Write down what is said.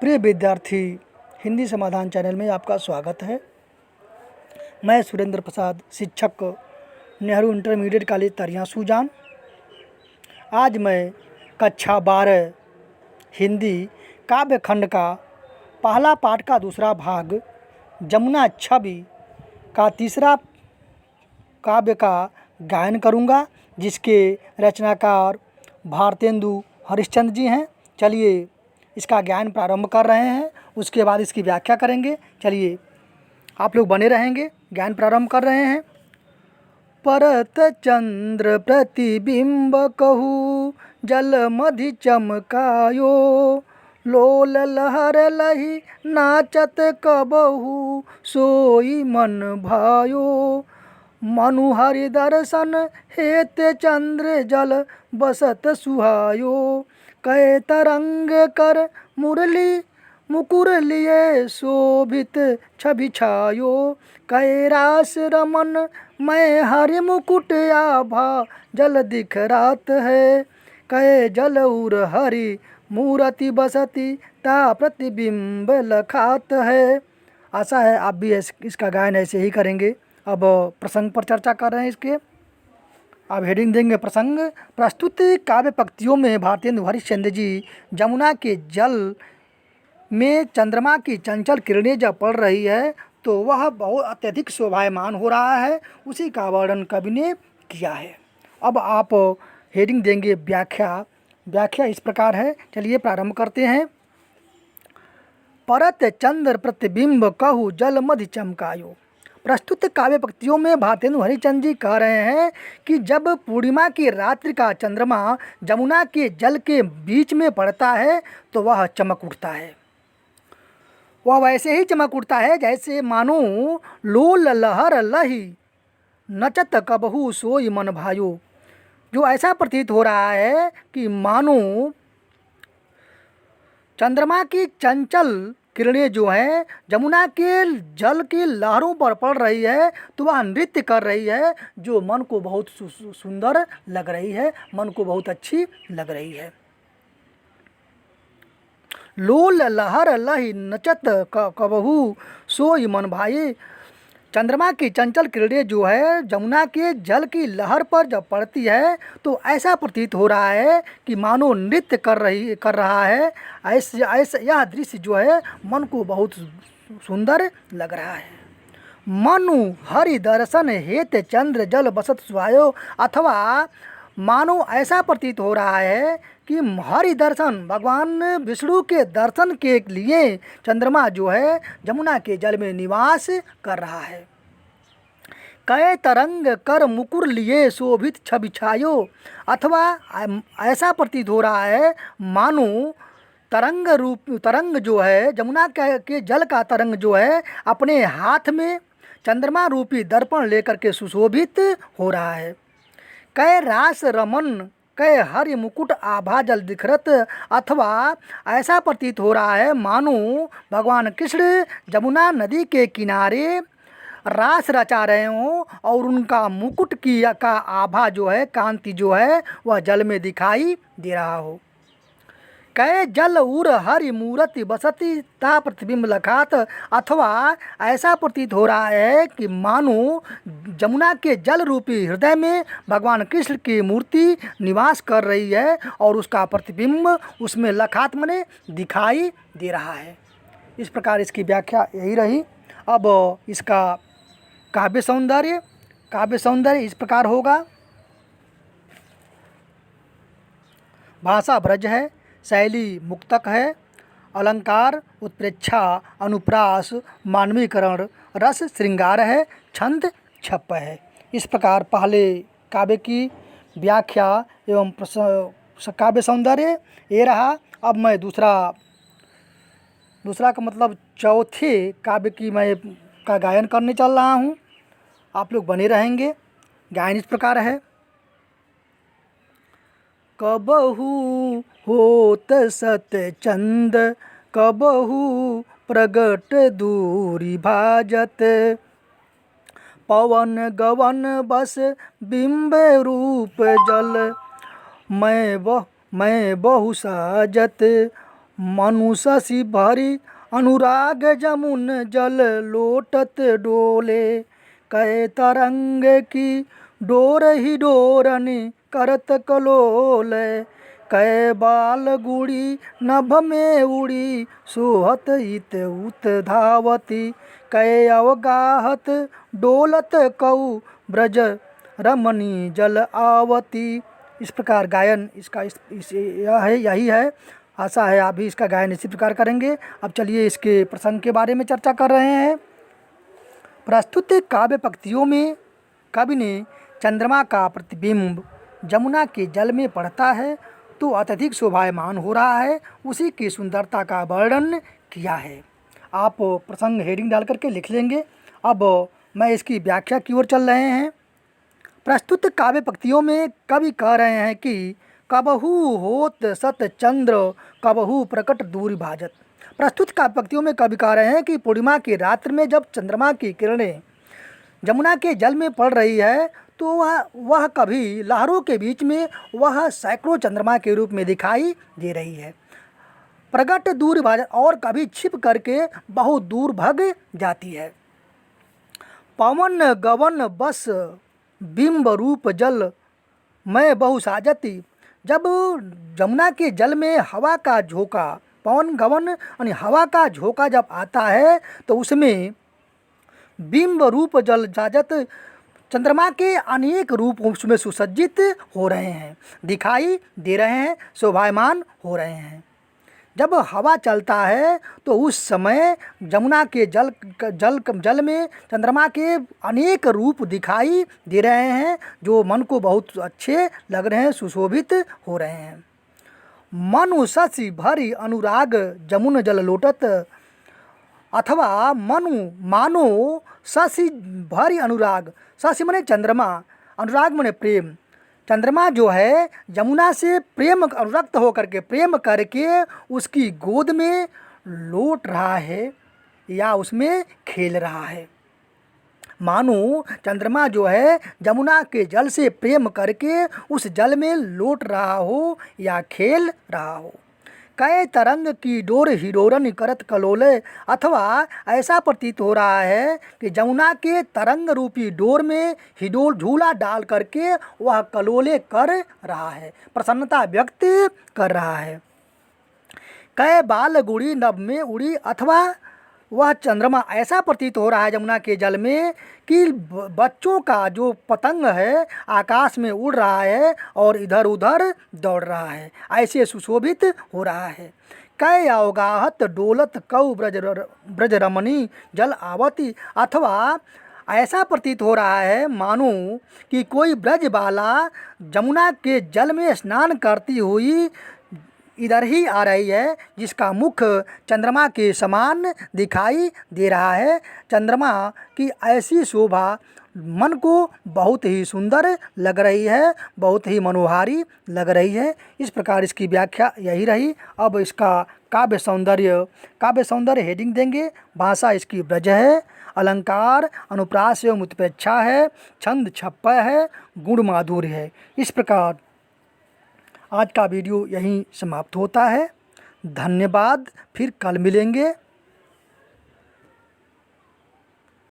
प्रिय विद्यार्थी, हिंदी समाधान चैनल में आपका स्वागत है। मैं सुरेंद्र प्रसाद, शिक्षक, नेहरू इंटरमीडिएट कॉलेज तरियां सूजान। आज मैं कक्षा 12 हिंदी काव्य खंड का पहला पाठ का दूसरा भाग जमुना छवि का तीसरा काव्य का गायन करूंगा, जिसके रचनाकार भारतेंदु हरिश्चंद्र जी हैं। चलिए इसका ज्ञान प्रारंभ कर रहे हैं, उसके बाद इसकी व्याख्या करेंगे। चलिए आप लोग बने रहेंगे, ज्ञान प्रारंभ कर रहे हैं। परत चंद्र प्रतिबिंब कहू जल मधि चमकायो, लोल लहर लही नाचत कबहू सोई मन भायो। मनुहरि दर्शन हेत चंद्र जल बसत सुहायो, कै तरंग कर मुरली मुकुर लिए शोभित छवि छायो। कै रास रमन मैं हरि मुकुट आभा जल दिखरात है, कै जल उर हरि मूर्ति बसती ता प्रतिबिंब लखात है। आशा है आप भी इसका गायन ऐसे ही करेंगे। अब प्रसंग पर चर्चा कर रहे हैं इसके। अब हेडिंग देंगे प्रसंग। प्रस्तुत काव्य पंक्तियों में भारतेंदु हरिश्चंद्र जी जमुना के जल में चंद्रमा की चंचल किरणें जब पड़ रही है तो वह बहुत अत्यधिक शोभायमान हो रहा है, उसी का वर्णन कवि ने किया है। अब आप हेडिंग देंगे व्याख्या। व्याख्या इस प्रकार है, चलिए प्रारंभ करते हैं। परत चंद्र प्रतिबिंब कहू जल मधि चमकायो। प्रस्तुत काव्य पंक्तियों में भारतेंदु हरिश्चंद्र जी कह रहे हैं कि जब पूर्णिमा की रात्रि का चंद्रमा जमुना के जल के बीच में पड़ता है तो वह चमक उठता है। वह वैसे ही चमक उठता है जैसे मानो लोल लहर लही नचत कबहू सोई मन भायो। जो ऐसा प्रतीत हो रहा है कि मानो चंद्रमा की चंचल किरणें जो हैं जमुना के जल की लहरों पर पड़ रही है, तो वह नृत्य कर रही है, जो मन को बहुत सुंदर लग रही है, मन को बहुत अच्छी लग रही है। लोल लहर लही नचत कबहू सोई मन भाई। चंद्रमा की चंचल किरणें जो है जमुना के जल की लहर पर जब पड़ती है तो ऐसा प्रतीत हो रहा है कि मानो नृत्य कर रहा है। ऐसे यह दृश्य जो है मन को बहुत सुंदर लग रहा है। मनु हरि दर्शन हेत चंद्र जल बसत सुहायो, अथवा मानो ऐसा प्रतीत हो रहा है कि हरि दर्शन भगवान विष्णु के दर्शन के लिए चंद्रमा जो है जमुना के जल में निवास कर रहा है। कै तरंग कर मुकुर लिए शोभित छवि छायो, अथवा ऐसा प्रतीत हो रहा है मानो तरंग जो है जमुना के जल का तरंग जो है अपने हाथ में चंद्रमा रूपी दर्पण लेकर के सुशोभित हो रहा है। कै रास रमन कै हरि मुकुट आभा जल दिखरत, अथवा ऐसा प्रतीत हो रहा है मानो भगवान कृष्ण जमुना नदी के किनारे रास रचा रहे हों और उनका मुकुट का आभा जो है, कांति जो है, वह जल में दिखाई दे रहा हो। कै जल उर हरि मूर्ति बसती ता प्रतिबिंब लखात, अथवा ऐसा प्रतीत हो रहा है कि मानो जमुना के जल रूपी हृदय में भगवान कृष्ण की मूर्ति निवास कर रही है और उसका प्रतिबिंब उसमें लखात मने दिखाई दे रहा है। इस प्रकार इसकी व्याख्या यही रही। अब इसका काव्य सौंदर्य इस प्रकार होगा। भाषा ब्रज है, शैली मुक्तक है, अलंकार उत्प्रेक्षा अनुप्रास मानवीकरण रस श्रृंगार है, छंद छप्प है। इस प्रकार पहले काव्य की व्याख्या एवं काव्य सौंदर्य ये रहा। अब मैं दूसरा का मतलब चौथे काव्य की मैं का गायन करने चल रहा हूँ। आप लोग बने रहेंगे। गायन इस प्रकार है। कबहू होत सत चंद कबहू प्रगट दूरी भाजत, पवन गवन बस बिंब रूप जल मैं बहु साजत। मनुष्य सी भरी अनुराग जमुन जल लोटत डोले, कै तरंग की डोर ही डोरनी करत कलोल, कै बाल गुड़ी नभ में उड़ी सोहत इत उत धावती, कै अवगाहत डोलत कऊ ब्रज रमणी जल आवती। इस प्रकार गायन इसका यही है। आशा है आप भी इसका गायन इसी प्रकार करेंगे। अब चलिए इसके प्रसंग के बारे में चर्चा कर रहे हैं। प्रस्तुत काव्य पंक्तियों में कवि ने चंद्रमा का प्रतिबिंब जमुना के जल में पड़ता है तो अत्यधिक शोभायमान हो रहा है, उसी की सुंदरता का वर्णन किया है। आप प्रसंग हेडिंग डाल करके लिख लेंगे। अब मैं इसकी व्याख्या की ओर चल रहे हैं। प्रस्तुत काव्य पंक्तियों में कवि कह रहे हैं कि कबहू होत सत चंद्र कबहू प्रकट दूर भाजत। प्रस्तुत काव्य पंक्तियों में कवि कह रहे हैं कि पूर्णिमा की रात्रि में जब चंद्रमा की किरणें जमुना के जल में पड़ रही है तो वह कभी लहरों के बीच में वह सैकड़ों चंद्रमा के रूप में दिखाई दे रही है, प्रकट दूर भाजत, और कभी छिप करके बहुत दूर भग जाती है। पवन गवन बस बिंब रूप जल मैं बहु साजती। जब जमुना के जल में हवा का झोंका, पवन गवन यानी हवा का झोंका जब आता है तो उसमें बिंब रूप जल जाजत, चंद्रमा के अनेक रूप उसमें सुसज्जित हो रहे हैं, दिखाई दे रहे हैं, शोभायमान हो रहे हैं। जब हवा चलता है तो उस समय जमुना के जल में चंद्रमा के अनेक रूप दिखाई दे रहे हैं जो मन को बहुत अच्छे लग रहे हैं, सुशोभित हो रहे हैं। मनु शशि भरी अनुराग जमुन जल लोटत, अथवा मानो शशि भरी अनुराग, शशि मने चंद्रमा, अनुराग मने प्रेम। चंद्रमा जो है जमुना से प्रेम अनुरक्त होकर के प्रेम करके उसकी गोद में लौट रहा है या उसमें खेल रहा है। मानो चंद्रमा जो है जमुना के जल से प्रेम करके उस जल में लौट रहा हो या खेल रहा हो। कै तरंग की डोर हिडोरन करत कलोले, अथवा ऐसा प्रतीत हो रहा है कि जमुना के तरंग रूपी डोर में हिडोर झूला डाल करके वह कलोले कर रहा है, प्रसन्नता व्यक्त कर रहा है। कै बाल गुड़ी नभ में उड़ी, अथवा वह चंद्रमा ऐसा प्रतीत हो रहा है जमुना के जल में कि बच्चों का जो पतंग है आकाश में उड़ रहा है और इधर उधर दौड़ रहा है, ऐसे सुशोभित हो रहा है। कै अवगाहत डोलत कऊ ब्रज रमणी जल आवती, अथवा ऐसा प्रतीत हो रहा है मानो कि कोई ब्रज बाला जमुना के जल में स्नान करती हुई इधर ही आ रही है, जिसका मुख चंद्रमा के समान दिखाई दे रहा है। चंद्रमा की ऐसी शोभा मन को बहुत ही सुंदर लग रही है, बहुत ही मनोहारी लग रही है। इस प्रकार इसकी व्याख्या यही रही। अब इसका काव्य सौंदर्य हेडिंग देंगे। भाषा इसकी ब्रज है, अलंकार अनुप्रास एवं उत्प्रेक्षा है, छंद छप्पय है, गुण माधुर्य है। इस प्रकार आज का वीडियो यहीं समाप्त होता है। धन्यवाद, फिर कल मिलेंगे।